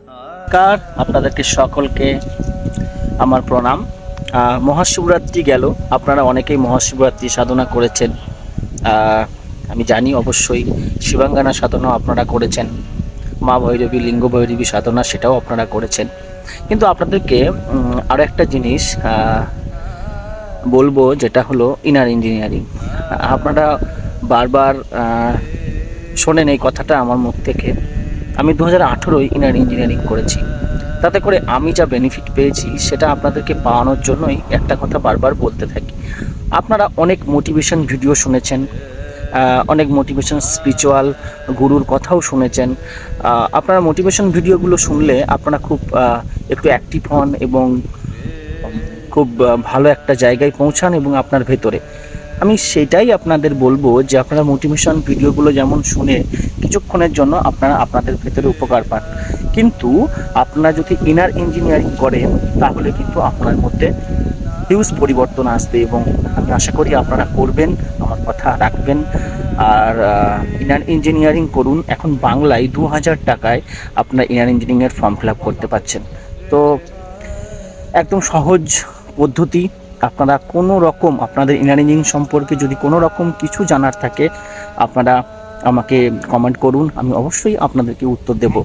নমস্কার, আপনাদেরকে সকলকে আমার প্রণাম। মহাশিবরাত্রি গেল, আপনারা অনেকেই মহাশিবরাত্রি সাধনা করেছেন। আমি জানি অবশ্যই শিবাঙ্গানা সাধনাও আপনারা করেছেন, মা ভৈরবী, লিঙ্গ ভৈরবী সাধনা সেটাও আপনারা করেছেন। কিন্তু আপনাদেরকে আরও একটা জিনিস বলবো, যেটা হলো ইনার ইঞ্জিনিয়ারিং। আপনারা বারবার শোনেন এই কথাটা আমার মুখ থেকে। আমি 2018 ইনার ইঞ্জিনিয়ারিং করেছি। তাতে করে আমি যা বেনিফিট পেয়েছি সেটা আপনাদেরকে পাওয়ানোর জন্যই একটা কথা বারবার বলতে থাকি। আপনারা অনেক মোটিভেশন ভিডিও শুনেছেন, অনেক মোটিভেশন স্পিরিচুয়াল গুরুর কথাও শুনেছেন। আপনারা মোটিভেশন ভিডিওগুলো শুনলে আপনারা খুব একটু অ্যাক্টিভ হন এবং খুব ভালো একটা জায়গায় পৌঁছান এবং আপনার ভেতরে। আমি সেটাই আপনাদের বলবো যে আপনারা মোটিভেশন ভিডিওগুলো যেমন শুনে কিছুক্ষণের জন্য আপনারা আপনাদের ভেতরে উপকার পান, কিন্তু আপনারা যদি ইনার ইঞ্জিনিয়ারিং করেন তাহলে কিন্তু আপনার মধ্যে হিউজ পরিবর্তন আসবে এবং আমি আশা করি আপনারা করবেন, আমার কথা রাখবেন। আর ইনার ইঞ্জিনিয়ারিং করুন। এখন বাংলায় 2000 টাকায় আপনারা ইনার ইঞ্জিনিয়ারিংয়ের ফর্ম ফিল আপ করতে পারছেন। তো একদম সহজ পদ্ধতি। আপনারা কোনো রকম আপনাদের ইনার ইঞ্জিনিয়ারিং সম্পর্কে যদি কোনো রকম কিছু জানার থাকে আপনারা আমাকে কমেন্ট করুন, আমি অবশ্যই আপনাদেরকে উত্তর দেব।